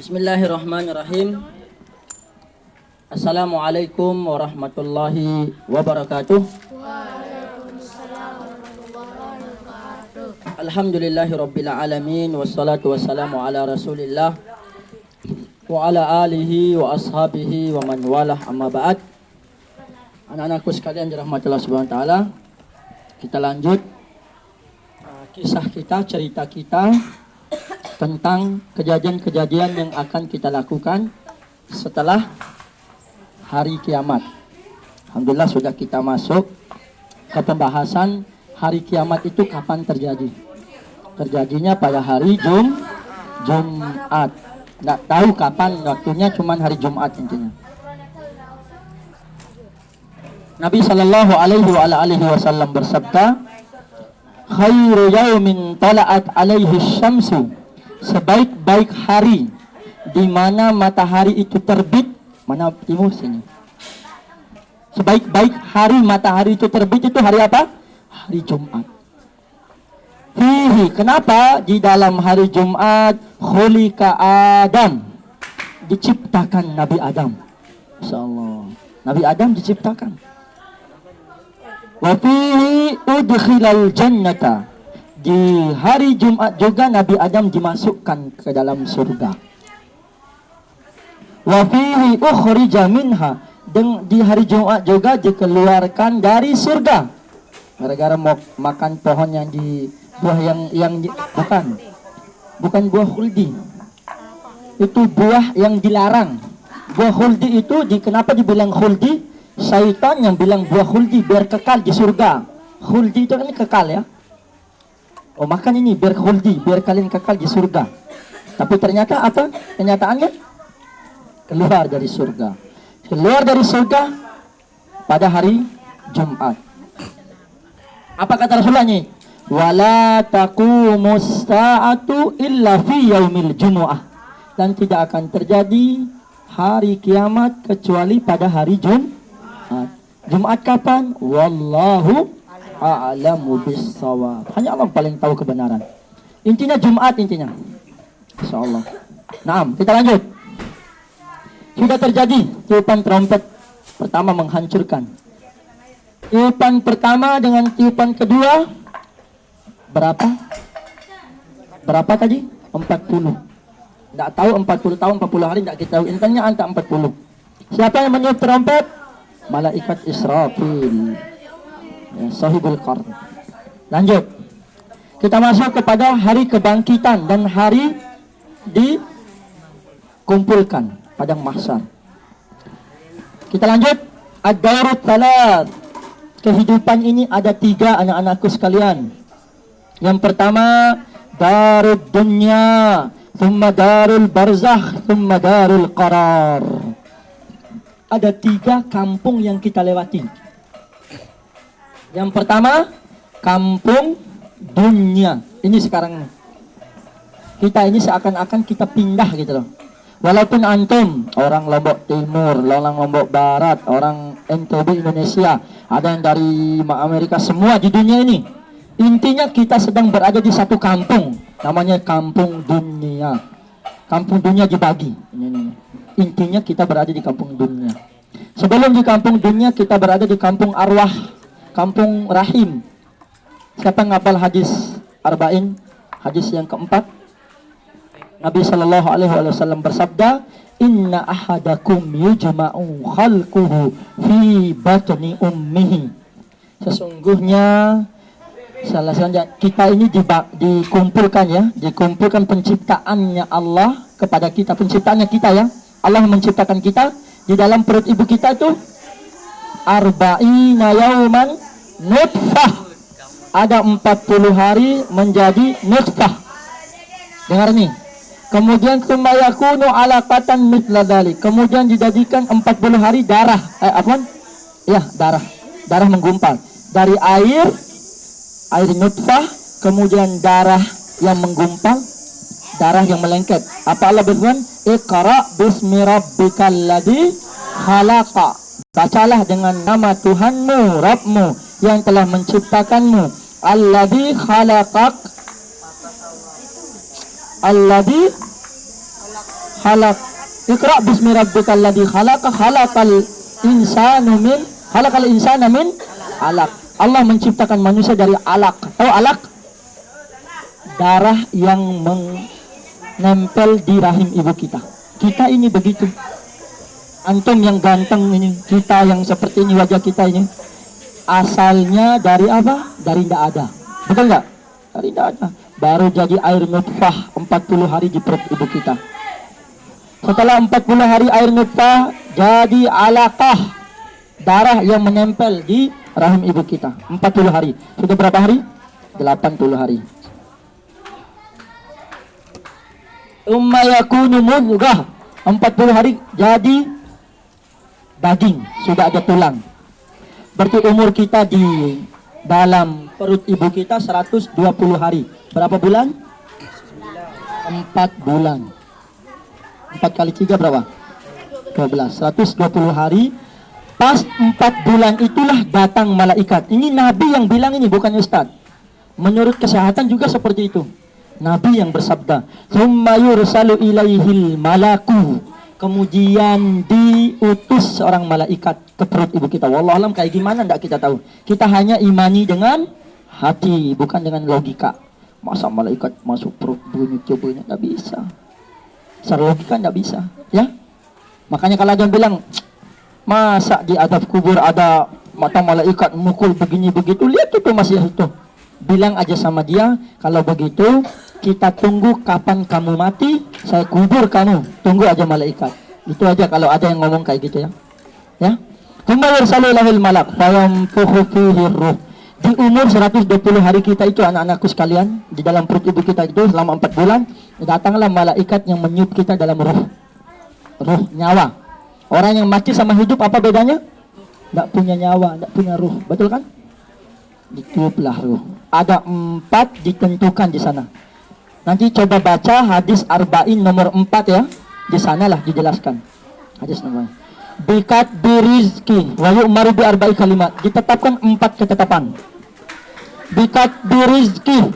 Bismillahirrahmanirrahim. Assalamualaikum warahmatullahi wabarakatuh. Alhamdulillahi rabbil alamin. Wassalatu wassalamu ala rasulillah wa ala alihi wa ashabihi wa man walah, amma ba'd. Anak-anakku sekalian dirahmati Allah subhanahu wa ta'ala, kita lanjut kisah kita, cerita kita tentang kejadian-kejadian yang akan kita lakukan setelah hari kiamat. Alhamdulillah sudah kita masuk ke pembahasan hari kiamat itu kapan terjadi. Terjadinya pada hari Jumat. Nggak tahu kapan waktunya, cuman hari Jumat intinya. Nabi sallallahu alaihi wasallam bersabda, khairu yaumin tala'at alaihi syamsu, sebaik-baik hari di mana matahari itu terbit, mana timur sini. Sebaik-baik hari matahari itu terbit itu hari apa? Hari Jumat. Fihi, kenapa? Di dalam hari Jumat khuliqa Adam, diciptakan Nabi Adam. Insyaallah, Nabi Adam diciptakan. Wa fihi udkhilal jannata, di hari Jumat juga Nabi Adam dimasukkan ke dalam surga. Wa fihi ukhrija minha, di hari Jumat juga dikeluarkan dari surga. Gara-gara mau makan pohon yang di buah yang bukan buah khuldi. Itu buah yang dilarang. Buah khuldi itu kenapa dibilang khuldi? Syaitan yang bilang buah khuldi biar kekal di surga. Khuldi itu kan kekal ya. Oh, makan ini biar khuldi, biar kalian kekal di surga. Tapi ternyata apa? Kenyataannya keluar dari surga. Keluar dari surga pada hari Jumat. Apa kata Rasulullah nih? Wala taqumus sa'atu illa fi yaumil jumu'ah. Dan tidak akan terjadi hari kiamat kecuali pada hari Jumat. Jumat kapan? Wallahu a'lamu bis-shawab. Hanya Allah paling tahu kebenaran. Intinya Jumat intinya. Insyaallah. Naam, kita lanjut. Sudah terjadi tiupan trompet pertama menghancurkan. Tiupan pertama dengan tiupan kedua berapa? Berapa tadi? 40. Enggak tahu 40 tahun 40 hari, enggak kita tahu. Intinya angka 40. Siapa yang meniup trompet? Malaikat Israfil, ya, sahibul qarn. Lanjut, kita masuk kepada hari kebangkitan dan hari dikumpulkan padang mahsyar. Kita lanjut, ad-daurut tsalat. Kehidupan ini ada 3 anak-anakku sekalian. Yang pertama darud dunya, thumma darul barzakh, thumma darul qarar. Ada 3 kampung yang kita lewati. Yang pertama, kampung dunia. Ini sekarang kita ini seakan-akan kita pindah gitu loh. Walaupun antum orang Lombok Timur, orang Lombok Barat, orang NTB Indonesia, ada yang dari Amerika, semua di dunia ini. Intinya kita sedang berada di satu kampung, namanya kampung dunia. Kampung dunia dibagi. Intinya kita berada di kampung dunia. Sebelum di kampung dunia kita berada di kampung arwah, kampung rahim. Siapa ngapal hadis arba'in, hadis yang keempat? Nabi sallallahu alaihi wasallam bersabda, inna ahadakum yujma'u khalquhu fi batni ummihi. Sesungguhnya salah satunya kita ini dikumpulkan ya, dikumpulkan penciptaannya Allah kepada kita, penciptaannya kita ya. Allah menciptakan kita di dalam perut ibu kita itu arba'ina yauman nutfah. Ada 40 hari menjadi nutfah. Dengar nih. Kemudian tsumma yakunu alaqatan mithla dzalik. Kemudian dijadikan 40 hari darah. Darah. Darah menggumpal dari air nutfah, kemudian darah yang menggumpal, darah yang melengket. Apa Allah berfirman? Iqra bismi rabbikal ladzi khalaqa. Bacalah dengan nama Tuhanmu, Rabbmu yang telah menciptakanmu. Alladzi khalaqak, alladzi khalaq. Iqra bismi rabbikal ladzi khalaq, khalaqal insana min alaq. Allah menciptakan manusia dari alaq. Tahu alaq? Darah yang menempel di rahim ibu kita. Kita ini begitu. Antum yang ganteng ini, kita yang seperti ini, wajah kita ini, asalnya dari apa? Dari tidak ada. Betul nggak? Dari tidak ada. Baru jadi air nutfah 40 hari di perut ibu kita. Setelah 40 hari air nutfah jadi alaqah, darah yang menempel di rahim ibu kita 40 hari. Sudah berapa hari? 80 hari. Umma yakunu mudghah, 40 hari jadi daging, sudah ada tulang. Berarti umur kita di dalam perut ibu kita 120 hari. Berapa bulan? 4 bulan. 4 kali 3 berapa? 12. 120 hari. Pas 4 bulan itulah datang malaikat. Ini Nabi yang bilang ini, bukan Ustadz. Menurut kesehatan juga seperti itu. Nabi yang bersabda, "Tsumma yursalu ilaihil malaku." Kemudian diutus seorang malaikat ke perut ibu kita. Wallahu alam kayak gimana enggak kita tahu. Kita hanya imani dengan hati, bukan dengan logika. Masa malaikat masuk perut bunyi cobanya? Enggak bisa. Secara logika enggak bisa, ya. Makanya kalau ada yang bilang, masa di adab kubur ada mata malaikat mukul begini begitu, lihat itu masih itu. Bilang aja sama dia, kalau begitu kita tunggu kapan kamu mati, saya kubur kamu. Tunggu aja malaikat. Itu aja kalau ada yang ngomong kayak gitu ya. Ya. Kembali sallallahu malak, fayanfukhu fihi ruh. Di umur 120 hari kita itu, anak-anakku sekalian, di dalam perut ibu kita itu selama 4 bulan, datanglah malaikat yang meniup kita dalam ruh. Ruh, nyawa. Orang yang mati sama hidup apa bedanya? Tidak punya nyawa, tidak punya ruh. Betul kan? Ditiuplah ruh. Ada 4 ditentukan di sana. Nanti coba baca hadis Arba'in nomor 4 ya. Di sanalah dijelaskan. Hadis nomor. Bikat birizki wa yu'maru bi arba'i kalimat. Ditetapkan 4 ketetapan. Bikat birizki,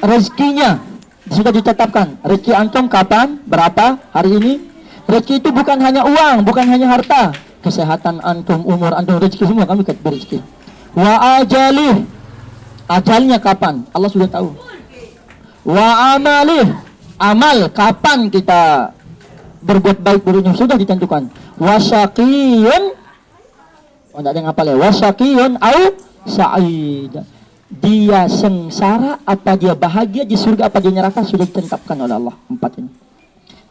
rezekinya sudah ditetapkan. Rezeki antum kapan? Berapa? Hari ini? Rezeki itu bukan hanya uang, bukan hanya harta. Kesehatan antum, umur antum, rezeki semua kami bikat birizki. Wa ajalih, ajalnya kapan? Allah sudah tahu. Wa amalih, amal kapan kita berbuat baik dulunya sudah ditentukan. Wasyaqiyun, oh tidak ada yang hafal ya. Wasyaqiyun au sa'id, dia sengsara apa dia bahagia di surga apa di neraka sudah ditetapkan oleh Allah. 4 ini.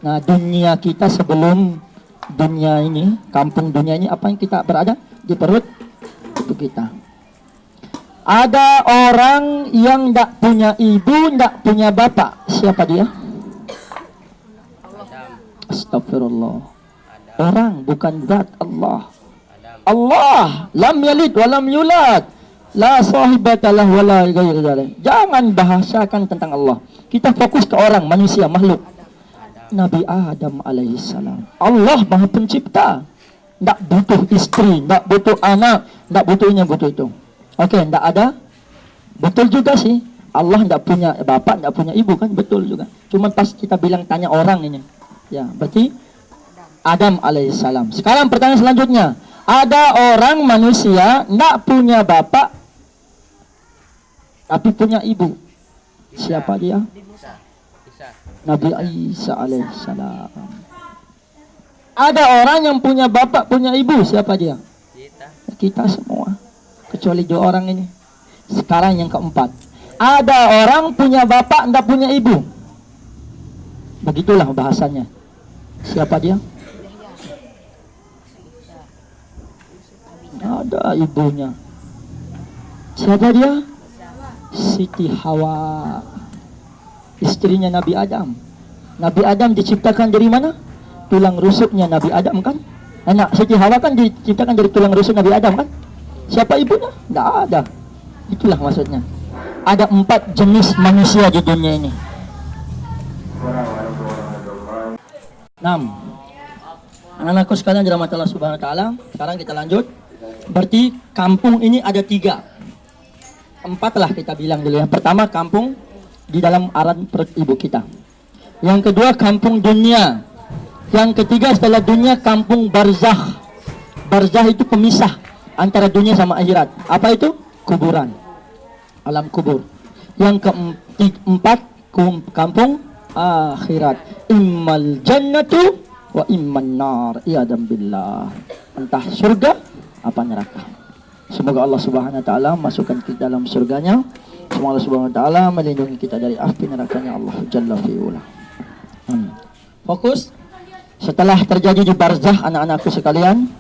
Nah, dunia kita sebelum dunia ini, kampung dunia ini, apa yang kita berada di perut itu kita. Ada orang yang tidak punya ibu, tidak punya bapak. Siapa dia? Astagfirullah. Orang, bukan zat Allah. Allah lam yalid wa lam yulad, la sahibatalah wa la ghairu. Jangan bahasakan tentang Allah. Kita fokus ke orang, manusia, makhluk. Nabi Adam alaihissalam. Allah Maha Pencipta. Tidak butuh istri, tidak butuh anak, tidak butuh ini, butuh itu. Oke, tidak ada. Betul juga sih. Allah tidak punya bapak, tidak punya ibu kan, betul juga. Cuma pas kita bilang tanya orang ini. Ya, berarti Adam alaihissalam. Sekarang pertanyaan selanjutnya. Ada orang manusia tidak punya bapak tapi punya ibu. Siapa dia? Nabi Isa alaihissalam. Ada orang yang punya bapak, punya ibu. Siapa dia? Kita semua. Kecuali 2 orang ini. Sekarang yang keempat. Ada orang punya bapak, tidak punya ibu. Begitulah bahasanya. Siapa dia? Ada ibunya. Siapa dia? Siti Hawa, istrinya Nabi Adam. Nabi Adam diciptakan dari mana? Tulang rusuknya Nabi Adam kan? Anak Siti Hawa kan diciptakan dari tulang rusuk Nabi Adam kan? Siapa ibunya? Tidak ada. Itulah maksudnya. Ada 4 jenis manusia di dunia ini. 6. Anak-anakku sekalian dirahmati Allah Subhanahu wa taala. Sekarang kita lanjut. Berarti kampung ini ada 3. 4 lah kita bilang dulu ya. Pertama, kampung di dalam aran perut ibu kita. Yang kedua kampung dunia. Yang ketiga setelah dunia kampung barzakh. Barzakh itu pemisah antara dunia sama akhirat. Apa itu? Kuburan. Alam kubur. Yang keempat kampung akhirat. Immal jannatu wa imman nar. Iyadam billah. Entah surga apa neraka. Semoga Allah Subhanahu wa taala masukkan kita dalam surganya. Semoga Allah Subhanahu wa taala melindungi kita dari api nerakanya Allah Jalla fi'ula. Fokus. Setelah terjadi di barzakh anak-anakku sekalian,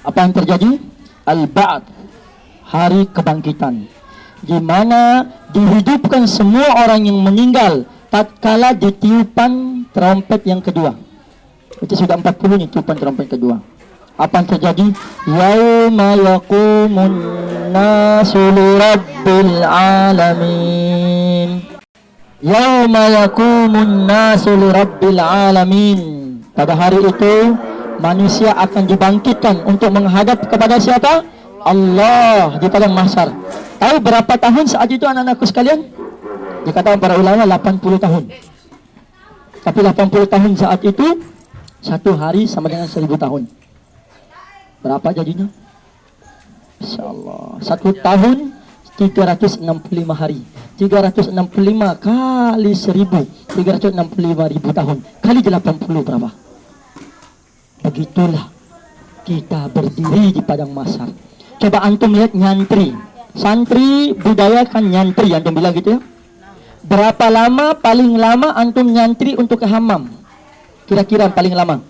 apa yang terjadi? Al-ba'd, hari kebangkitan, di mana dihidupkan semua orang yang meninggal tatkala ditiupan trompet yang kedua. Itu sudah 40 nih tiupan trompet kedua. Apa yang terjadi? Yauma yaqumun nasu lirabbil alamin. Yauma yaqumun nasu lirabbil alamin. Pada hari itu manusia akan dibangkitkan untuk menghadap kepada siapa? Allah di padang mahsyar. Tahu berapa tahun saat itu anak-anakku sekalian? Dikatakan para ulama 80 tahun. Tapi 80 tahun saat itu satu hari sama dengan 1000 tahun. Berapa jadinya? Insyaallah. Satu tahun 365 hari. 365 kali 1000. 365.000 tahun. Kali 80 berapa? Begitulah kita berdiri di padang mahsyar. Coba antum lihat nyantri. Santri budaya kan nyantri, antum bilang gitu ya. Berapa lama paling lama antum nyantri untuk ke hammam? Kira-kira paling lama?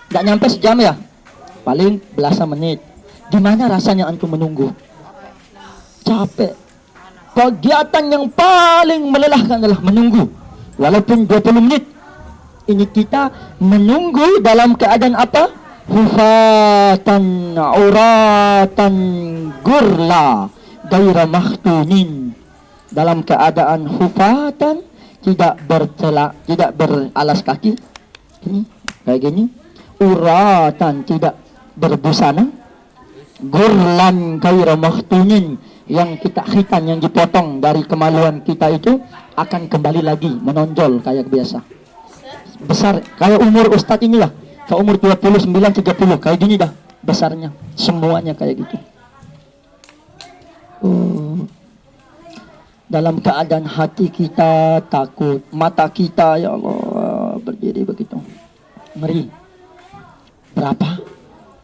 Nggak nyampe sejam ya? Paling belasan menit. Gimana rasanya antum menunggu? Capek. Kegiatan yang paling melelahkan adalah menunggu. Walaupun 20 menit. Ini kita menunggu dalam keadaan apa? Hufatan auratan gurla gaira makhtunin. Dalam keadaan hufatan, tidak bercelak, tidak beralas kaki. Ini kayak gini. Uratan, tidak berbusana. Gurlan gaira makhtunin, yang kita khitan, yang dipotong dari kemaluan kita itu akan kembali lagi menonjol kayak biasa. Besar kayak umur ustadz inilah, kayak umur 29 30 kayak gini dah besarnya, semuanya kayak gitu. Dalam keadaan hati kita takut, mata kita ya Allah berdiri begitu ngeri. Berapa?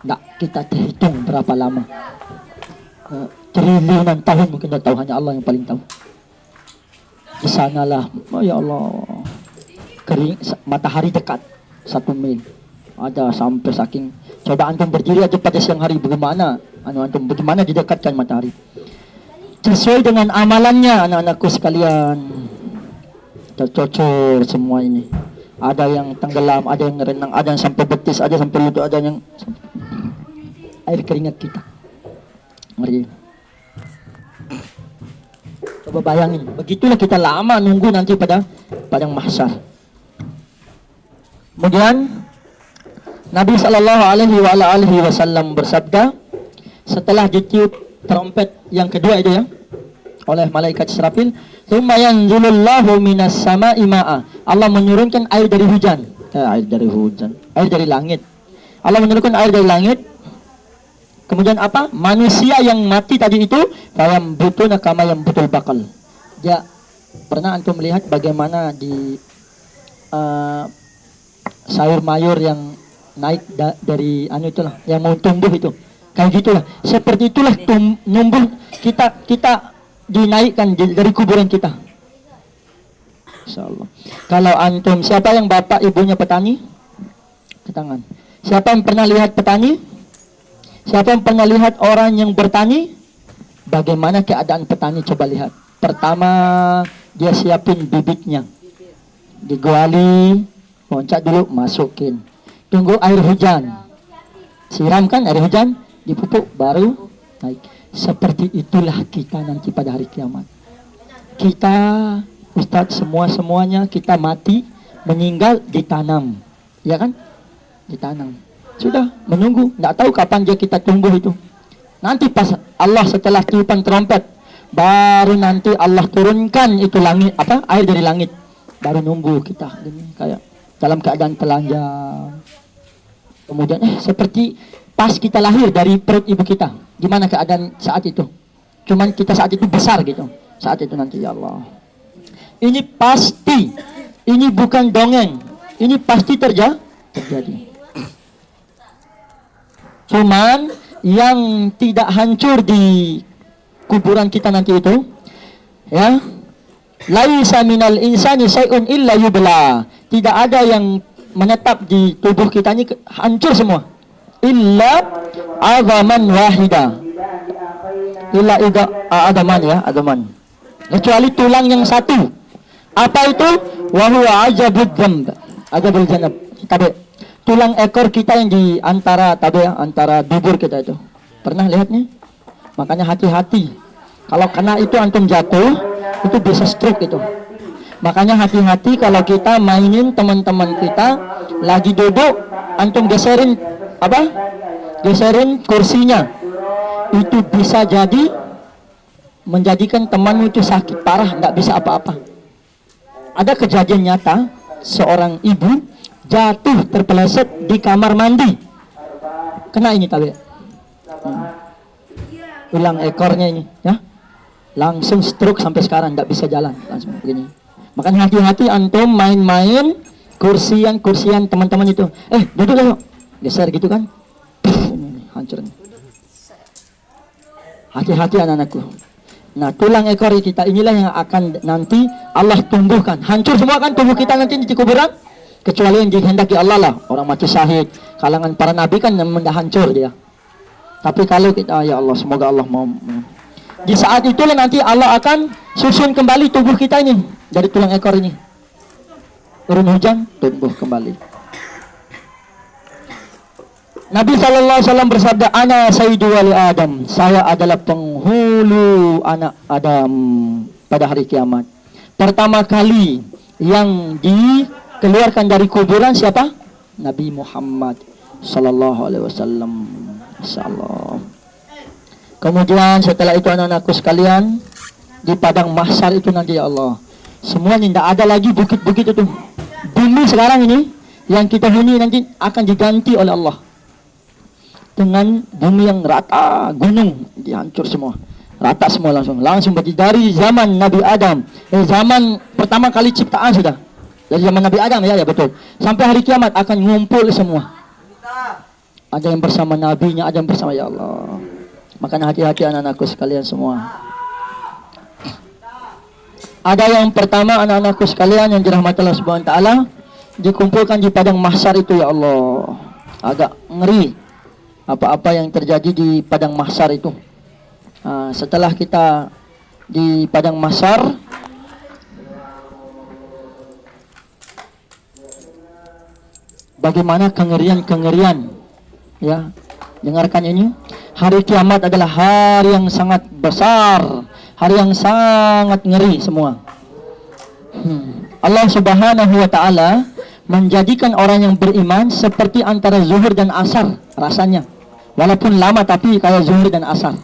Nggak kita terhitung berapa lama. Triliunan tahun mungkin tak tahu, hanya Allah yang paling tahu. Di sanalah, oh ya Allah, kering, matahari dekat 1 mil ada sampai saking. Coba antum berdiri aja pada siang hari, bagaimana antum bagaimana didekatkan matahari sesuai dengan amalannya. Anak-anakku sekalian, tercocor semua ini. Ada yang tenggelam, ada yang renang, ada yang sampai betis, ada sampai lutut, ada yang air keringat kita. Ngeri. Coba bayangin, begitulah kita lama nunggu nanti pada padang mahsyar. Kemudian Nabi SAW bersabda, setelah ditiup trompet yang kedua itu ya oleh malaikat Israfil, "Tsumma yanzulullahu minas sama'i ma'a." Allah menurunkan air dari hujan. Air dari langit. Allah menurunkan air dari langit. Kemudian apa? Manusia yang mati tadi itu yang butuh nakama yang betul bakal. Ya, pernah antum melihat bagaimana di sayur mayur yang naik dari itulah, yang mau tumbuh itu. Kayak gitulah. Seperti itulah numbuh kita dinaikkan dari kuburan kita. Insyaallah. Kalau antum, siapa yang bapak ibunya petani? Ke tangan. Siapa yang pernah lihat petani? Siapa yang pernah lihat orang yang bertani? Bagaimana keadaan petani? Coba lihat. Pertama, dia siapin bibitnya. Digali, loncat dulu, masukin. Tunggu air hujan. Siramkan air hujan, dipupuk, baru naik. Seperti itulah kita nanti pada hari kiamat. Kita, Ustadz, semuanya kita mati, meninggal, ditanam. Ya kan? Ditanam. Sudah menunggu, tidak tahu kapan dia kita tunggu itu. Nanti pas Allah setelah tiupan trompet, baru nanti Allah turunkan itu langit, air dari langit. baru numbuh kita gini, kayak dalam keadaan telanjang. Kemudian seperti pas kita lahir dari perut ibu kita, gimana keadaan saat itu? Cuman kita saat itu besar gitu. Saat itu nanti ya Allah. Ini pasti, ini bukan dongeng, ini pasti terjadi. Cuman yang tidak hancur di kuburan kita nanti itu, ya, laisa minal insani syai'un illa yubla. Tidak ada yang menetap di tubuh kita ini hancur semua. Illa azaman wahida. Illa adaman ya, adaman. Kecuali tulang yang satu. Apa itu? Wa huwa ajabud dzamb. Ajabul janab. Tulang ekor kita yang di antara antara dubur kita itu. Pernah lihatnya? Makanya hati-hati. Kalau kena itu antum jatuh, itu bisa stroke itu. Makanya hati-hati kalau kita mainin teman-teman kita lagi duduk, antum geserin Geserin kursinya. Itu bisa jadi menjadikan temanmu itu sakit parah, nggak bisa apa-apa. Ada kejadian nyata, seorang ibu jatuh terpeleset di kamar mandi. Kena ini tabe. Tulang ekornya ini, ya. Langsung stroke sampai sekarang nggak bisa jalan, langsung begini. Makanya hati-hati antum main-main kursian teman-teman itu. Duduk yuk. Geser gitu kan. Hancur. Hati-hati anak-anakku. Nah, tulang ekor kita inilah yang akan nanti Allah tumbuhkan. Hancur semua kan tubuh kita nanti di kuburan. Kecuali yang dikehendaki Allah lah. Orang mati syahid, kalangan para nabi kan yang hancur dia. Tapi kalau kita, ya Allah, semoga Allah mau. Di saat itulah nanti Allah akan susun kembali tubuh kita ini dari tulang ekor ini. Turun hujan, tumbuh kembali. Nabi SAW bersabda, Ana sayyidu wali Adam. Saya adalah penghulu anak Adam pada hari kiamat. Pertama kali yang dikeluarkan dari kuburan siapa? Nabi Muhammad sallallahu alaihi wasallam. Insyaallah. Kemudian setelah itu anak-anakku sekalian, di padang mahsyar itu nanti ya Allah, semuanya tidak ada lagi bukit-bukit itu. Bumi sekarang ini yang kita huni nanti akan diganti oleh Allah dengan bumi yang rata, gunung dihancur semua, rata semua langsung dari zaman Nabi Adam, zaman pertama kali ciptaan sudah, dari zaman Nabi Adam ya betul, sampai hari kiamat akan ngumpul semua. Ada yang bersama nabinya, ada yang bersama ya Allah. Makanya hati-hati anak-anakku sekalian semua. Ada yang pertama anak-anakku sekalian yang dirahmati Allah Subhanahu wa taala, dikumpulkan di padang mahsyar itu ya Allah. Agak ngeri apa-apa yang terjadi di padang mahsyar itu. Setelah kita di padang mahsyar, bagaimana kengerian ya, dengarkan ini. Hari kiamat adalah hari yang sangat besar, hari yang sangat ngeri semua. Allah Subhanahu wa taala menjadikan orang yang beriman seperti antara zuhur dan asar rasanya. Walaupun lama tapi kayak zuhur dan asar.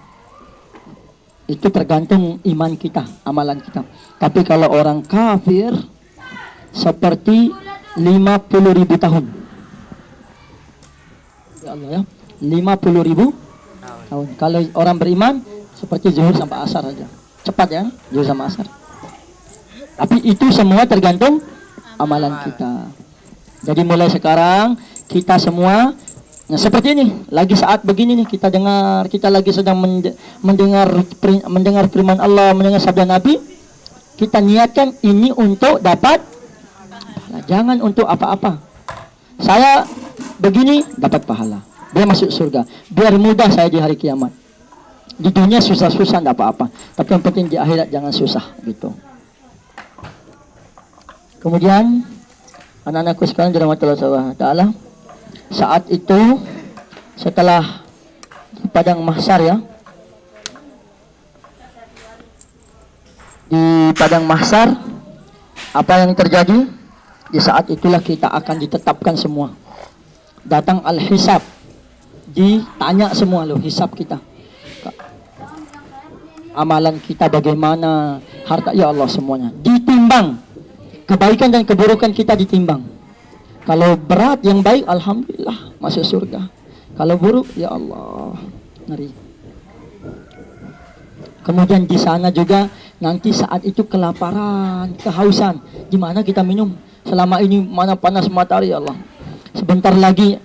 Itu tergantung iman kita, amalan kita. Tapi kalau orang kafir seperti 50.000 tahun. Ya Allah ya, 50.000 tahun. Kalau orang beriman seperti zuhur sampai asar aja. Cepat ya, zuhur sama asar. Tapi itu semua tergantung amalan kita. Jadi mulai sekarang kita semua seperti ini, lagi saat begini nih kita dengar, kita lagi sedang mendengar firman Allah, mendengar sabda Nabi, kita niatkan ini untuk dapat pahala, jangan untuk apa-apa. Saya begini dapat pahala, biar masuk surga, biar mudah saya di hari kiamat. Di dunia susah-susah enggak apa-apa, tapi yang penting di akhirat jangan susah gitu. Kemudian anak-anakku sekalian dirahmati Allah Subhanahu wa taala, saat itu setelah di padang mahsyar ya, di padang mahsyar apa yang terjadi? Di saat itulah kita akan ditetapkan semua. Datang al-hisab, ditanya semua loh hisab kita, amalan kita bagaimana, harta ya Allah semuanya ditimbang. kebaikan dan keburukan kita ditimbang. Kalau berat yang baik, alhamdulillah masuk surga. Kalau buruk, ya Allah, ngeri. Kemudian di sana juga nanti saat itu kelaparan, kehausan. Gimana kita minum? Selama ini mana panas matahari, ya Allah. Sebentar lagi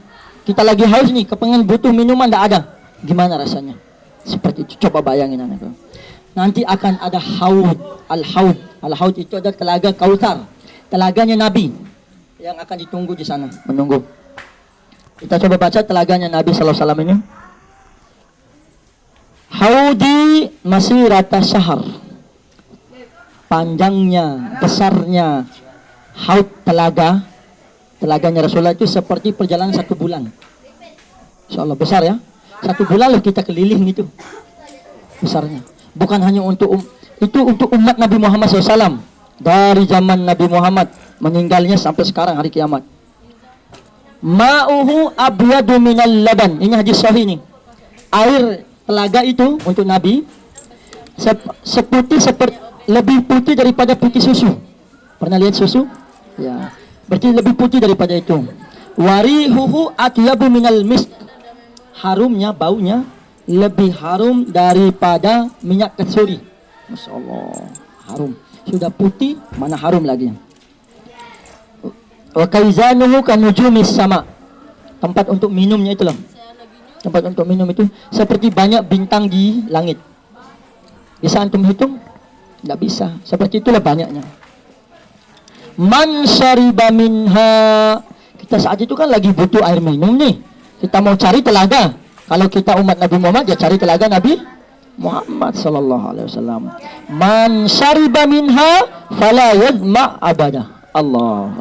kita lagi haus nih, kepengen butuh minuman, tidak ada. Gimana rasanya? Seperti itu. Coba bayangin anakku. Nanti akan ada haud, al-haud. Al-haud itu ada telaga Kautsar, telaganya Nabi yang akan ditunggu di sana, menunggu. Kita coba baca telaganya Nabi sallallahu alaihi wasallam ini. Haudi masirata syahar. Panjangnya, besarnya haud telaganya Rasulullah itu seperti perjalanan 1 bulan. Insyaallah besar ya. 1 bulan loh kita keliling itu. Besarnya. Bukan hanya untuk itu untuk umat Nabi Muhammad SAW. Dari zaman Nabi Muhammad meninggalnya sampai sekarang hari kiamat. Ma'uhu abyadu minal laban. Ini hadis sahih ini. Air telaga itu untuk Nabi lebih putih daripada putih susu. Pernah lihat susu? Ya. Berarti lebih putih daripada itu. Warihuhu atyabu minal misk. Harumnya, baunya lebih harum daripada minyak kasturi. Masya Allah, harum. Sudah putih, mana harum lagi. Wa kaizanuhu kanujumis sama. Tempat untuk minumnya itu loh. Tempat untuk minum itu seperti banyak bintang di langit. Bisa antum hitung? Tidak bisa. Seperti itulah banyaknya. Man syariba minha. Kita saat itu kan lagi butuh air minum nih. Kita mau cari telaga. Kalau kita umat Nabi Muhammad, ya cari telaga Nabi Muhammad sallallahu alaihi wasallam. Man syariba minha fala yadma abada. Allah.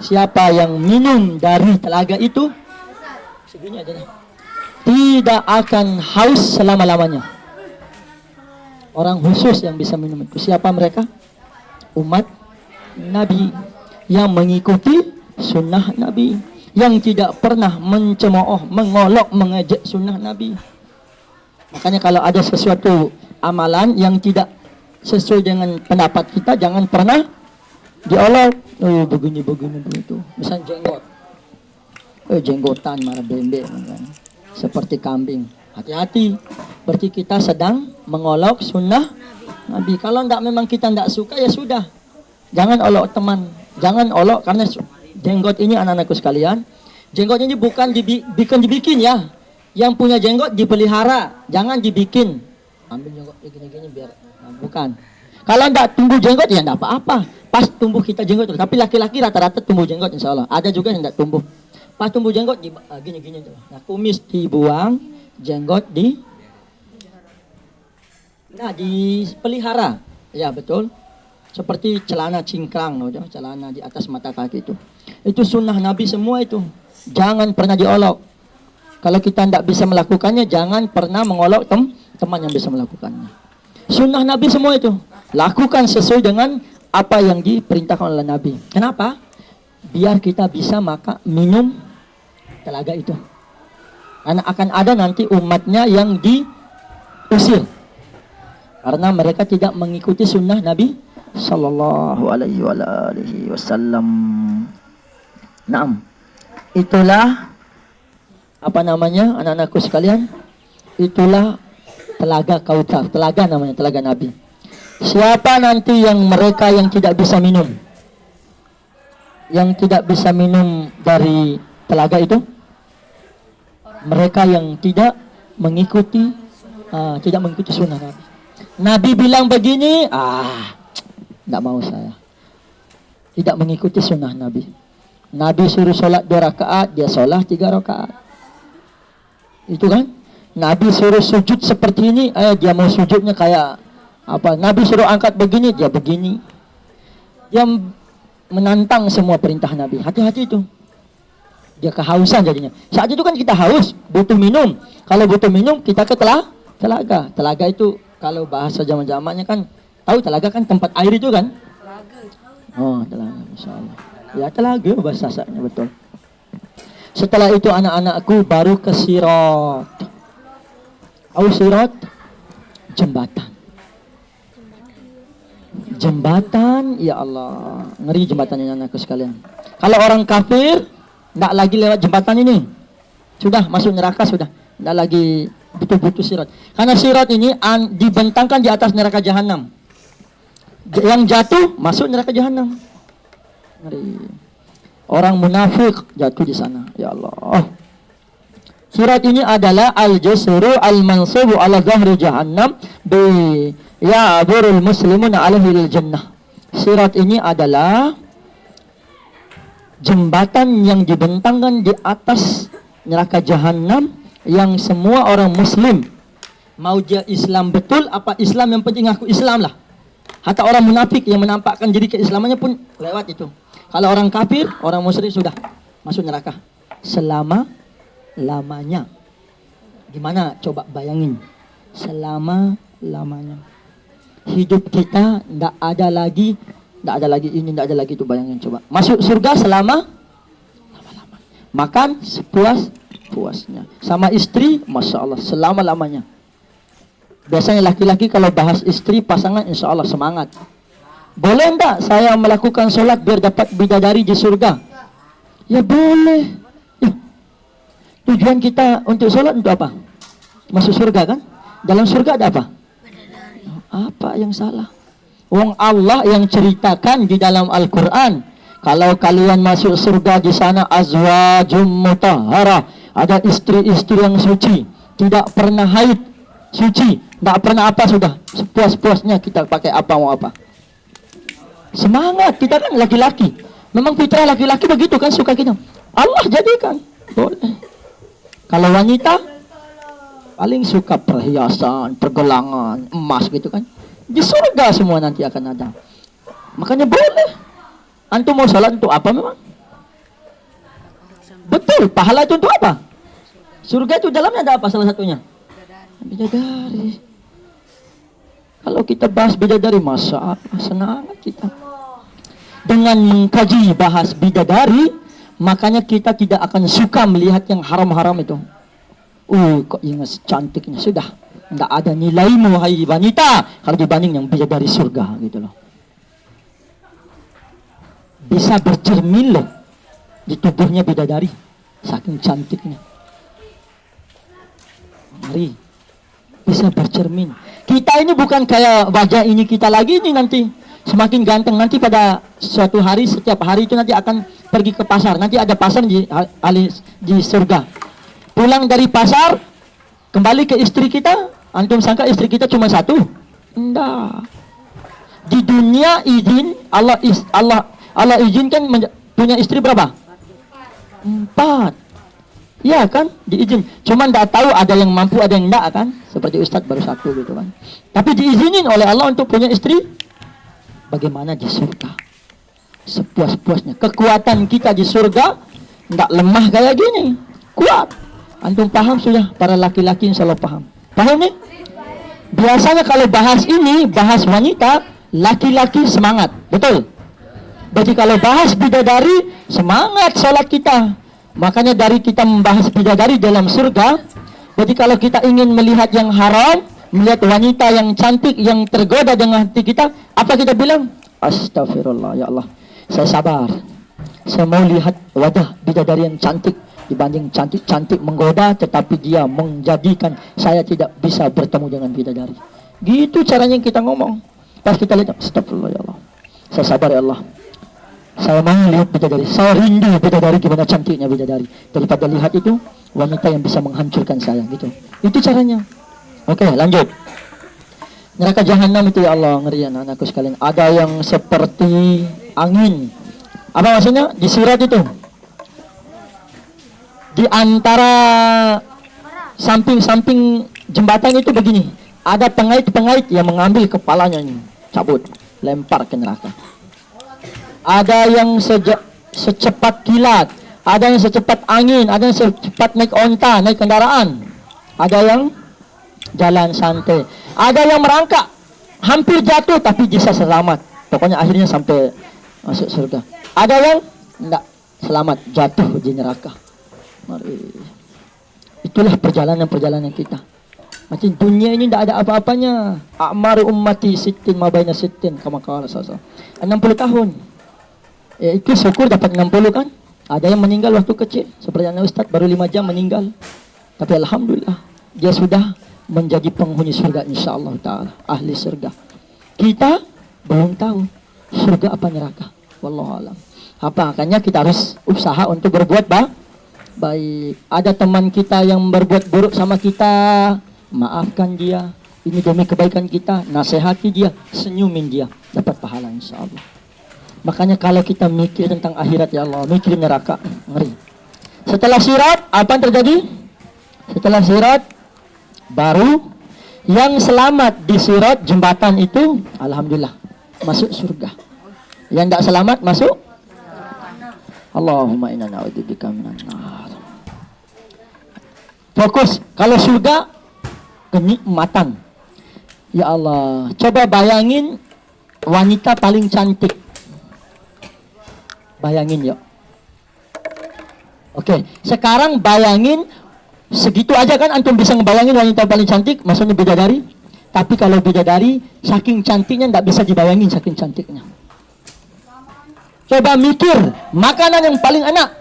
Siapa yang minum dari telaga itu, segini aja dah, tidak akan haus selama-lamanya. Orang khusus yang bisa minum itu. Siapa mereka? Umat Nabi yang mengikuti sunnah Nabi, yang tidak pernah mencemooh, mengolok, mengejek sunnah Nabi. Makanya kalau ada sesuatu amalan yang tidak sesuai dengan pendapat kita, jangan pernah diolok. Oh begini begitu. Misal jenggot, jenggotan marah bembe, seperti kambing. Hati-hati, berarti kita sedang mengolok sunnah Nabi. Kalau memang kita tidak suka, ya sudah, jangan olok teman, jangan olok. Karena jenggot ini anak-anakku sekalian, jenggot ini bukan dibikin ya. Yang punya jenggot dipelihara, jangan dibikin. Ambil jenggot gini-gini biar, bukan. Kalau tidak tumbuh jenggot ya tidak apa-apa. Pas tumbuh kita jenggot, tapi laki-laki rata-rata tumbuh jenggot insya Allah. Ada juga yang tidak tumbuh. Pas tumbuh jenggot gini-gini. Nah, kumis dibuang, jenggot dipelihara. Ya betul. Seperti celana cingkrang, celana di atas mata kaki itu. Itu sunnah Nabi semua itu. Jangan pernah diolok. Kalau kita tidak bisa melakukannya, jangan pernah mengolok teman yang bisa melakukannya. Sunnah Nabi semua itu. Lakukan sesuai dengan apa yang diperintahkan oleh Nabi. Kenapa? Biar kita bisa minum telaga itu. Karena akan ada nanti umatnya yang diusir. Karena mereka tidak mengikuti sunnah Nabi sallallahu alaihi wasallam. Naam. Itulah anak-anakku sekalian, itulah telaga Kautsar, telaga namanya, telaga Nabi. Siapa nanti yang mereka yang tidak bisa minum, yang tidak bisa minum dari telaga itu? Mereka yang tidak mengikuti sunnah Nabi. Nabi bilang begini, tidak mau saya. Tidak mengikuti sunnah Nabi. Nabi suruh sholat 2 rakaat, dia sholat 3 rakaat. Itu kan? Nabi suruh sujud seperti ini, dia mau sujudnya kayak apa? Nabi suruh angkat begini, dia begini. Dia menantang semua perintah Nabi. Hati-hati itu. Dia kehausan jadinya. Saat itu kan kita haus, butuh minum. Kalau butuh minum, kita ke telaga. Telaga itu kalau bahasa zaman-zamannya kan, tahu telaga kan tempat air itu kan? Oh, telaga, Masya Allah. Ya telaga bahasanya betul. Setelah itu anak-anakku baru ke sirat. Tahu sirat? Jembatan. Jembatan, ya Allah, ngeri jembatannya anakku sekalian. Kalau orang kafir, tidak lagi lewat jembatan ini, sudah masuk neraka sudah, tidak lagi butuh-butuh sirat. Karena sirat ini dibentangkan di atas neraka jahanam. Yang jatuh masuk neraka jahanam. Ngeri. Orang munafik jatuh di sana, ya Allah. Sirat ini adalah al-jasru al-mansubu ala zahri jahannam bi ya'burul muslimuna alaihi jannah. Sirat ini adalah jembatan yang dibentangkan di atas neraka jahanam yang semua orang muslim, mau dia Islam betul apa Islam, yang penting aku Islam lah. Hatta orang munafik yang menampakkan diri keislamannya pun lewat itu. Kalau orang kafir, orang musyrik sudah masuk neraka selama-lamanya. Gimana coba bayangin, selama-lamanya. Hidup kita tidak ada lagi ini, tidak ada lagi itu, bayangin coba. Masuk surga selama-lama. Makan sepuas-puasnya. Sama istri, Masya Allah, selama-lamanya. Biasanya laki-laki kalau bahas istri, pasangan, insya Allah semangat. Boleh enggak saya melakukan sholat biar dapat bidadari di surga? Ya boleh. Ya. Tujuan kita untuk sholat untuk apa? Masuk surga kan? Dalam surga ada apa? Apa yang salah? Wong Allah yang ceritakan di dalam Al-Quran, kalau kalian masuk surga di sana azwajum mutahharah, ada istri-istri yang suci, tidak pernah haid, suci, tidak pernah apa, sudah sepuas-puasnya kita pakai apa mau apa. Semangat, kita kan laki-laki. Memang fitrah laki-laki begitu kan, suka kita. Allah jadikan. Boleh. Kalau wanita paling suka perhiasan, pergelangan, emas gitu kan. Di surga semua nanti akan ada. Makanya boleh. Antum mau salat untuk apa memang? Betul, pahala itu untuk apa? Surga itu dalamnya ada apa salah satunya? Bidadari. Kalau kita bahas bidadari, Masya Allah, senang kita. Dengan mengkaji bahas bidadari, makanya kita tidak akan suka melihat yang haram-haram itu. Kok ingat cantiknya, sudah. Tidak ada nilaimu, hai wanita, kalau dibanding yang bidadari surga, gitu loh. Bisa bercermin loh di tubuhnya bidadari, saking cantiknya. Mari, bisa bercermin. Kita ini bukan kayak wajah ini kita lagi ini nanti. Semakin ganteng nanti pada suatu hari, setiap hari itu nanti akan pergi ke pasar. Nanti ada pasar di surga. Pulang dari pasar, kembali ke istri kita. Antum sangka istri kita cuma satu? Enggak. Di dunia izin Allah izinkan punya istri berapa? 4. Ya kan, diizin. Cuman tidak tahu ada yang mampu, ada yang enggak kan. Seperti Ustadz baru 1 gitu kan. Tapi diizinin oleh Allah untuk punya istri. Bagaimana di surga? Sepuas-puasnya. Kekuatan kita di surga tidak lemah kayak gini. Kuat. Antum paham sudah? Para laki-laki insya Allah paham. Paham nih? Biasanya kalau bahas ini, bahas wanita, laki-laki semangat. Betul? Jadi kalau bahas bidadari, semangat sholat kita. Makanya dari kita membahas bidadari dalam surga, jadi kalau kita ingin melihat yang haram, melihat wanita yang cantik, yang tergoda dengan hati kita, apa kita bilang? Astagfirullah, ya Allah, saya sabar. Saya mau lihat wajah bidadari yang cantik, dibanding cantik-cantik menggoda, tetapi dia menjadikan saya tidak bisa bertemu dengan bidadari. Gitu caranya kita ngomong. Pas kita lihat, astagfirullah ya Allah, saya sabar ya Allah, saya mau lihat bidadari, saya rindu bidadari, gimana cantiknya bidadari, daripada lihat itu wanita yang bisa menghancurkan saya gitu. Itu caranya. Oke, lanjut. Neraka jahanam itu ya Allah, ngeri anak-anakku sekalian. Ada yang seperti angin. Apa maksudnya? Di sirat itu. Di antara samping-samping jembatan itu begini. Ada pengait-pengait yang mengambil kepalanya ini, cabut, lempar ke neraka. Ada yang secepat kilat, ada yang secepat angin, ada yang secepat naik onta, naik kendaraan. Ada yang jalan santai, ada yang merangkak, hampir jatuh tapi bisa selamat. Pokoknya akhirnya sampai masuk surga. Ada yang enggak selamat, jatuh di neraka. Mari. Itulah perjalanan-perjalanan kita. Macam dunia ini tidak ada apa-apanya. A'mar ummati sittin ma baina sittin kama qala sallallahu 60 tahun. Itu syukur dapat 60 kan? Ada yang meninggal waktu kecil, seperti anak ustaz baru 5 jam meninggal. Tapi alhamdulillah dia sudah menjadi penghuni surga insyaallah taala, ahli surga. Kita belum tahu surga apa neraka. Wallahu alam. Apa makanya kita harus usaha untuk berbuat baik. Ada teman kita yang berbuat buruk sama kita, maafkan dia. Ini demi kebaikan kita, nasihati dia, senyumin dia, dapat pahala insyaallah. Makanya kalau kita mikir tentang akhirat, ya Allah, mikir neraka, ngeri. Setelah sirat, apa yang terjadi? Setelah sirat, baru yang selamat di sirat jembatan itu, alhamdulillah, masuk surga. Yang tidak selamat masuk Allahumma inna na'udzubika minan nar. Fokus, kalau surga kenikmatan. Ya Allah, coba bayangin wanita paling cantik. Bayangin yuk. Oke, sekarang bayangin segitu aja kan antum bisa ngebayangin wanita paling cantik, maksudnya bidadari. Tapi kalau bidadari saking cantiknya tidak bisa dibayangin saking cantiknya. Coba mikir makanan yang paling enak.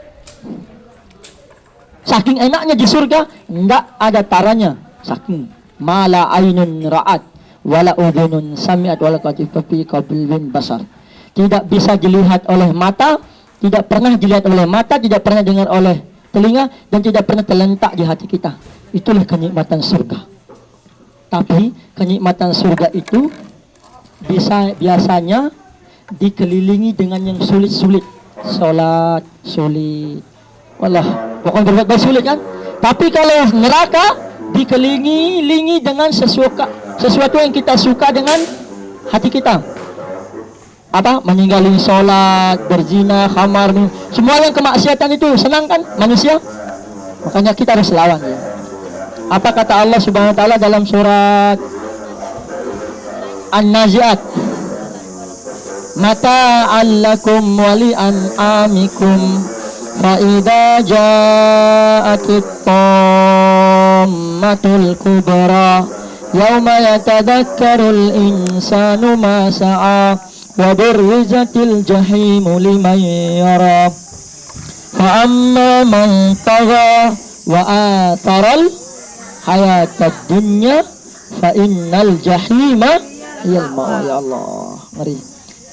Saking enaknya di surga tidak ada taranya. Saking mala ainun ra'at wala udhunun sami'at wala qatifa fi qablin basar. Tidak bisa dilihat oleh mata, tidak pernah dilihat oleh mata, tidak pernah dengar oleh telinga, dan tidak pernah terlentak di hati kita. Itulah kenikmatan surga. Tapi kenikmatan surga itu biasanya dikelilingi dengan yang sulit-sulit. Salat sulit. Wallah, pokoknya berbuat sulit kan? Tapi kalau neraka dikelilingi dengan sesuatu yang kita suka dengan hati kita. Apa? Meninggalin sholat, berzina, khamar, semua yang kemaksiatan itu senang kan manusia? Makanya kita harus lawan ya. Apa kata Allah Subhanahu wa taala dalam surat An-Nazi'at? Mata'an lakum wa li'an'amikum fa idza ja'atit tammatul kubra yauma yatadhakkarul insanu ma sa'a wa burrizatil jahimu liman yara fa amma man tagha wa ataral hayatad dunya fa innal jahima hiyal ma'a. Ya Allah, ngeri.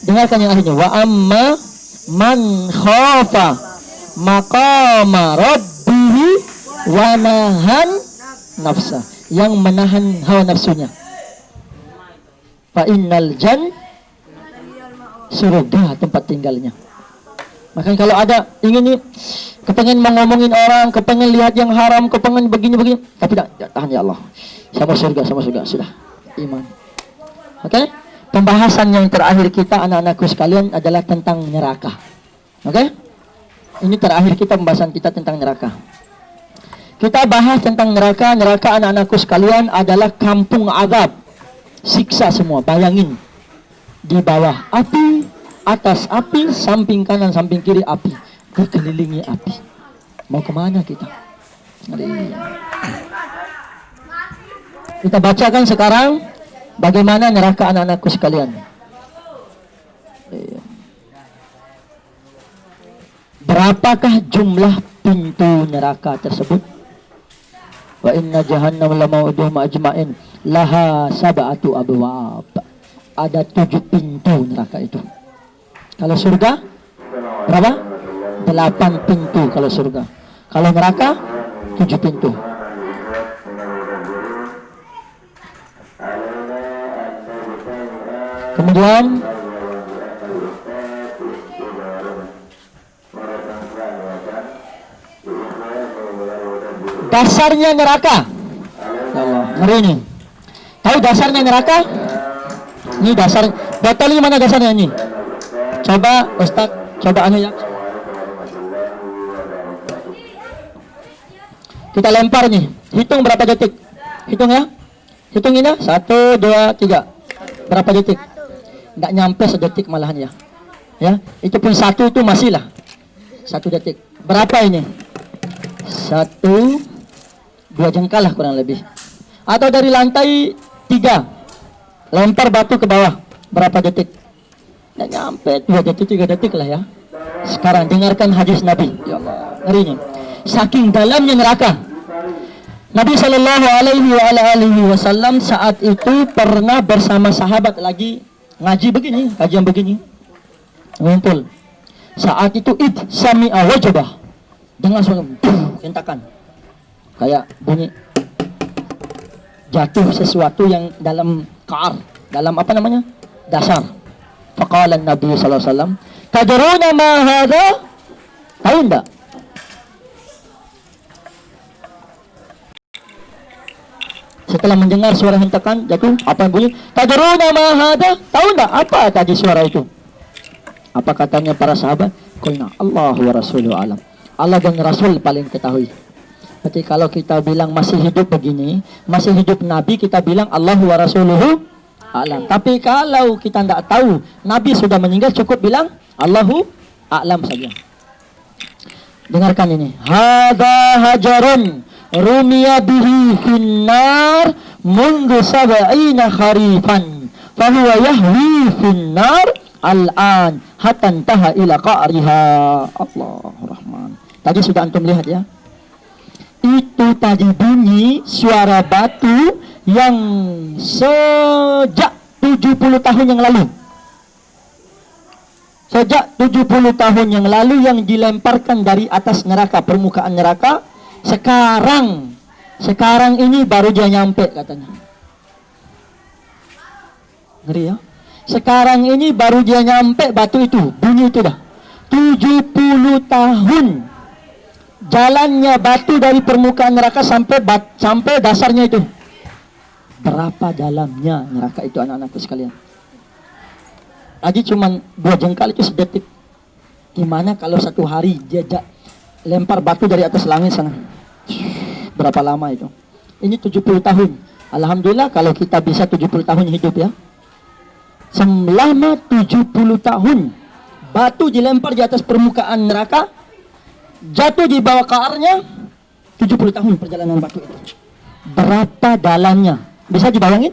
Dengarkan yang akhirnya, wa amma man khafa maqama rabbihi wa nahan nafsa, yang menahan hawa nafsunya, fa innal surga tempat tinggalnya. Makanya kalau ada ingin nih, kepengen ngomongin orang, kepengen lihat yang haram, kepengen begini-begini, tapi tidak tahan ya Allah. Sama surga, sudah iman. Oke? Pembahasan yang terakhir kita anak-anakku sekalian adalah tentang neraka. Oke? Ini terakhir kita pembahasan kita tentang neraka. Kita bahas tentang neraka. Neraka anak-anakku sekalian adalah kampung azab. Siksa semua, bayangin. Di bawah api, atas api, samping kanan, samping kiri api, dikelilingi api. Mau kemana kita? Kita bacakan sekarang bagaimana neraka anak-anakku sekalian. Berapakah jumlah pintu neraka tersebut? Wa inna jahannam la mawduhum ajma'in laha sab'atu abwab. Ada 7 pintu neraka itu. Kalau surga berapa? 8 pintu kalau surga. Kalau neraka 7 pintu. Kemudian dasarnya neraka. Ya Allah, ngeri nih. Tahu dasarnya neraka? Ini dasar, botol ini mana dasarnya ini? Coba Ustaz, coba anu ya. Kita lempar nih. Hitung berapa detik? Hitung ya. Hitung ini 1, 2, 3. Berapa detik? Nggak nyampe sedetik malahan ya. Ya, itu pun 1 itu masih lah 1 detik. Berapa ini? 1, 2 jengkal lah kurang lebih. Atau dari lantai 3, lempar batu ke bawah, berapa detik? Nggak nyampe 2 detik, 3 detik lah ya. Sekarang dengarkan hadis Nabi. Ya Allah, ngerinya. Saking dalamnya neraka. Nabi Shallallahu Alaihi Wasallam saat itu pernah bersama sahabat lagi ngaji begini, kajian begini, ngumpul. Saat itu sami'a wajabah, dengan suara hentakan, kayak bunyi jatuh sesuatu yang dalam ka'ar, dalam apa namanya, dasar. Faqala Nabi Sallallahu Alaihi Wasallam, tadruna ma hadha? Tahu enggak? Setelah mendengar suara hentakan jatuh, apa yang bunyi? Tadruna ma hadha? Tahu enggak apa tadi suara itu? Apa katanya para sahabat? Qulna Allah wa rasuluhu alam. Allah dan Rasul paling ketahui. Berarti kalau kita bilang masih hidup begini, masih hidup Nabi, kita bilang Allah wa rasuluhu alam. Tapi kalau kita tidak tahu Nabi sudah meninggal, cukup bilang Allahu a'lam saja. Dengarkan ini. Hadza hajarun rumiya bihi finnar mundu sab'ina kharifan fahuwa yahwi finnar al-an hatta intaha ila qa'riha. Allahur Rahman. Tadi sudah antum lihat ya. Itu tadi bunyi suara batu yang sejak 70 tahun yang lalu. Sejak 70 tahun yang lalu yang dilemparkan dari atas neraka, permukaan neraka. Sekarang ini baru dia nyampe katanya. Ngeri ya. Sekarang ini baru dia nyampe batu itu, bunyi itu dah. 70 tahun jalannya batu dari permukaan neraka sampai dasarnya itu. Berapa dalamnya neraka itu anak-anakku sekalian? Tadi cuman 2 jengkal itu sedetik. Gimana kalau satu hari dia lempar batu dari atas langit sana? Berapa lama itu? Ini 70 tahun. Alhamdulillah kalau kita bisa 70 tahun hidup ya. Selama 70 tahun batu dilempar di atas permukaan neraka, jatuh di bawah ka'arnya, 70 tahun perjalanan batu itu. Berapa dalamnya? Bisa dibayangin?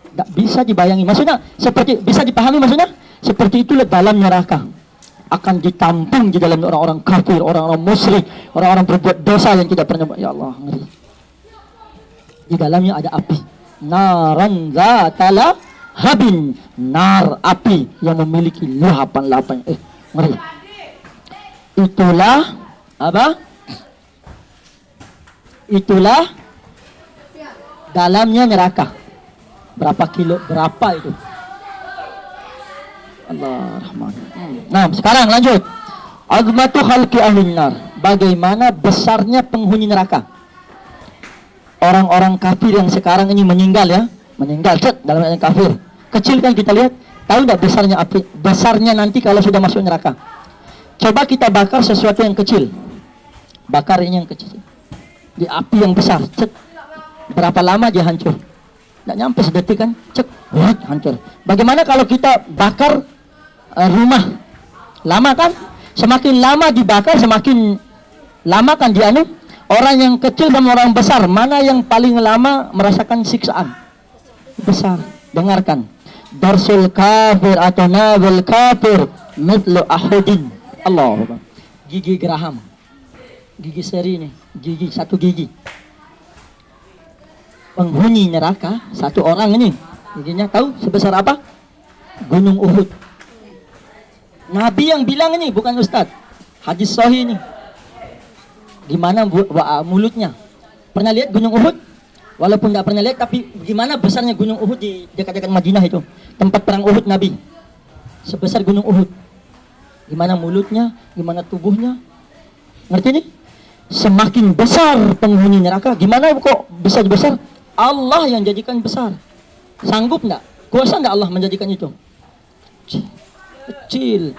Tidak bisa dibayangin. Maksudnya seperti, bisa dipahami maksudnya? Seperti itulah dalam neraka. Akan ditampung di dalam orang-orang kafir, orang-orang musyrik, orang-orang berbuat dosa yang tidak pernah. Ya Allah, ngeri. Di dalamnya ada api. Naran zatala habin, nar api yang memiliki luapan-luapan. Ngeri. Itulah apa? Itulah dalamnya neraka. Berapa kilo? Berapa itu? Allah Rahman. Nah, sekarang lanjut. Azmatu khalqi ahlin nar. Bagaimana besarnya penghuni neraka? Orang-orang kafir yang sekarang ini meninggal ya. Meninggal dalam yang kafir. Kecil kan kita lihat. Tahu enggak besarnya api? Besarnya nanti kalau sudah masuk neraka. Coba kita bakar sesuatu yang kecil. Bakar ini yang kecil. Di api yang besar. Berapa lama dia hancur? Tidak nyampe sedetik kan? Hancur. Bagaimana kalau kita bakar rumah? Lama kan? Semakin lama dibakar, semakin lama kan orang yang kecil dan orang besar, mana yang paling lama merasakan siksaan? Besar. Dengarkan. Darsul kafir atau nabil kafir mitlu ahudin. Allah. Gigi geraham. Gigi seri nih. Satu gigi. Penghuni neraka, satu orang ini. Giginya tahu sebesar apa? Gunung Uhud. Nabi yang bilang ini, bukan Ustadz. Hadis sahih ini. Gimana mulutnya? Pernah lihat Gunung Uhud? Walaupun tidak pernah lihat, tapi gimana besarnya Gunung Uhud di dekat-dekat Madinah itu. Tempat perang Uhud Nabi. Sebesar Gunung Uhud. Gimana mulutnya, gimana tubuhnya. Ngerti nih? Semakin besar penghuni neraka, gimana kok bisa besar? Allah yang jadikan besar. Sanggup enggak? Kuasa enggak Allah menjadikan itu? Kecil.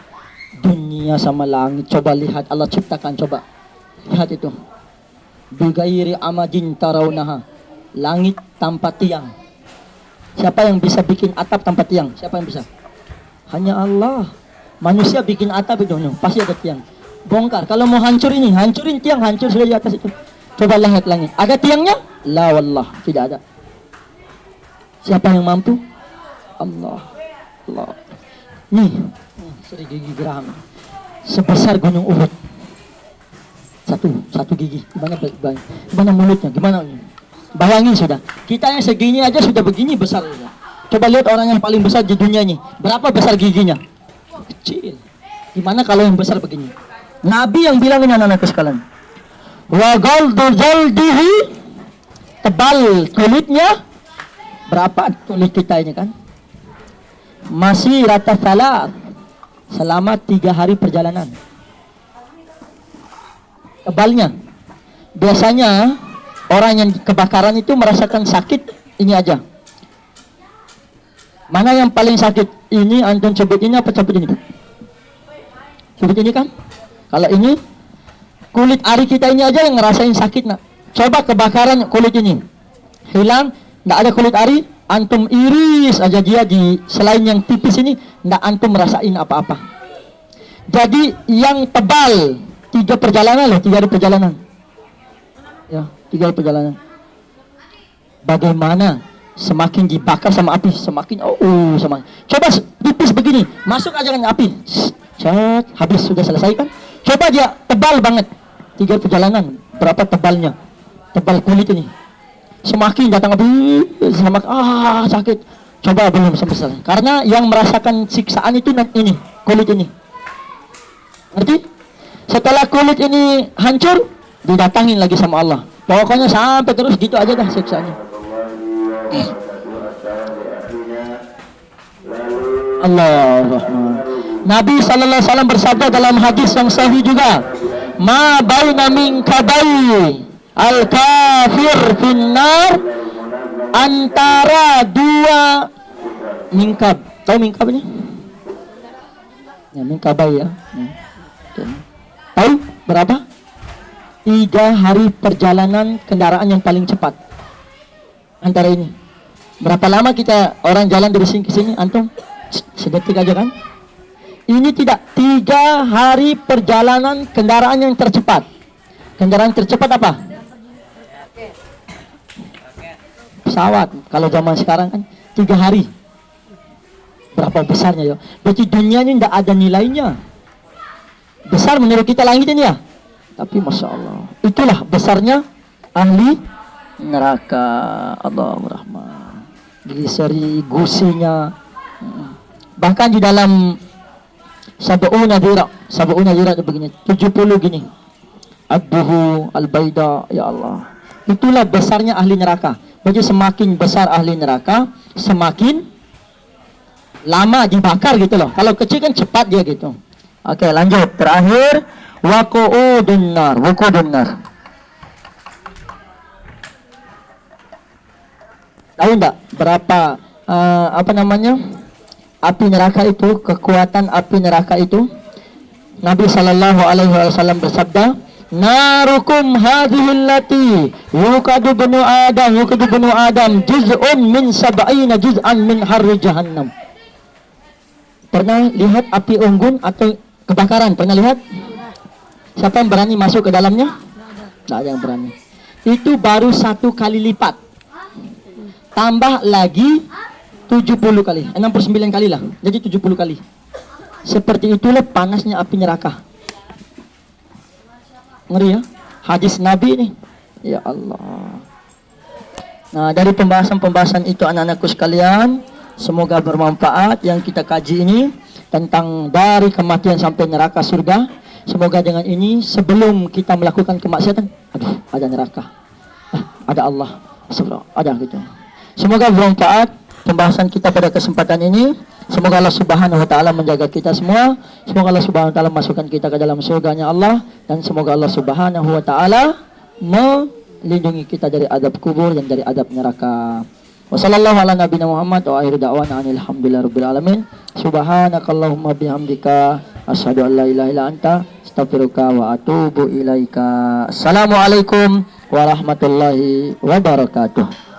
Dunia sama langit. Coba lihat Allah ciptakan, coba. Lihat itu. Bigairi amadin tarawnaha. Langit tanpa tiang. Siapa yang bisa bikin atap tanpa tiang? Siapa yang bisa? Hanya Allah. Manusia bikin atap itu, pasti ada tiang. Bongkar. Kalau mau hancur ini, hancurin tiang, hancur sudah di atas itu. Coba lihat langit. Ada tiangnya? La wallah, tidak ada. Siapa yang mampu? Allah. Allah. Nih, seri gigi geraham. Sebesar gunung Uhud. Satu gigi. Gimana mulutnya? Gimana? Bayangin sudah. Kita yang segini aja sudah begini besar. Coba lihat orang yang paling besar di dunia ini. Berapa besar giginya? Kecil. Gimana kalau yang besar begini? Nabi yang bilang ini anak-anakku sekalian. Wa ghaldu jaldihi, tebal kulitnya. Berapa kulit kita ini kan? Masih rata salat selama 3 hari perjalanan. Tebalnya. Biasanya orang yang kebakaran itu merasakan sakit ini aja. Mana yang paling sakit? Ini antum cubit ini apa cubit ini? Cubit ini kan? Kalau ini kulit ari kita ini aja yang ngerasain sakit nak. Coba kebakaran kulit ini hilang, nggak ada kulit ari, antum iris aja dia di selain yang tipis ini, nggak antum merasain apa-apa. Jadi yang tebal 3 perjalanan loh, 3 hari perjalanan. Ya, 3 hari perjalanan. Bagaimana semakin dibakar sama api, semakin semakin. Coba tipis begini, masuk aja kan api. Cet, habis sudah selesai kan? Coba dia tebal banget. 3 perjalanan, berapa tebalnya? Tebal kulit ini. Semakin datang api, semakin sakit. Coba belum selesai. Karena yang merasakan siksaan itu ini, kulit ini. Ngerti? Setelah kulit ini hancur, didatangin lagi sama Allah. Pokoknya sampai terus gitu aja dah siksaannya. Allahumma. Nabi sallallahu alaihi wasallam bersabda dalam hadis yang sahih juga, "Ma baina min kabai al-kafir finnar," antara 2 mingkab. Tahu mingkab ini? Ya, mingkabai ya. Tahu berapa? 3 hari perjalanan kendaraan yang paling cepat. Antara ini. Berapa lama kita orang jalan dari sini ke sini? Antum? Sedetik aja kan? Ini tidak. 3 hari perjalanan kendaraan yang tercepat. Kendaraan tercepat apa? Pesawat. Kalau zaman sekarang kan 3 hari. Berapa besarnya ya? Berarti dunia ini tidak ada nilainya. Besar menurut kita langit ini ya. Tapi Masya Allah, itulah besarnya ahli neraka. Allahumma rahman. Gliseri, gusinya. Bahkan di dalam Sab'una dira begini, 70 gini. Abduhu al-baida, ya Allah. Itulah besarnya ahli neraka. Jadi semakin besar ahli neraka, semakin lama dibakar gitu loh. Kalau kecil kan cepat dia gitu. Oke, lanjut. Terakhir, wuqu'udun nar. Tahu enggak berapa api neraka itu, kekuatan api neraka itu? Nabi sallallahu alaihi wasallam bersabda, "Narukum hadhihi allati yuqadu banu Adam juz'un min sab'ina juz'an min harri jahannam." Pernah lihat api unggun atau kebakaran? Pernah lihat? Siapa yang berani masuk ke dalamnya? Tidak ada yang berani. Itu baru 1 kali lipat. Tambah lagi 70 kali, 69 kali lah. Jadi 70 kali. Seperti itulah panasnya api neraka. Ngeri ya? Hadis Nabi ini. Ya Allah. Nah, dari pembahasan-pembahasan itu anak-anakku sekalian, semoga bermanfaat yang kita kaji ini tentang dari kematian sampai neraka surga. Semoga dengan ini sebelum kita melakukan kemaksiatan, aduh, ada neraka, ada Allah, ada gitu. Semoga bermanfaat pembahasan kita pada kesempatan ini. Semoga Allah Subhanahu wa taala menjaga kita semua. Semoga Allah Subhanahu wa taala masukkan kita ke dalam surganya Allah, dan semoga Allah Subhanahu wa taala melindungi kita dari adab kubur dan dari adab neraka. Wassallallahu ala nabiyina Muhammad wa akhiru da'wana alhamdulillahi rabbil alamin. Subhanakallahumma bihamdika asyhadu an la ilaha illa anta astaghfiruka wa atubu ilaika. Assalamualaikum warahmatullahi wabarakatuh.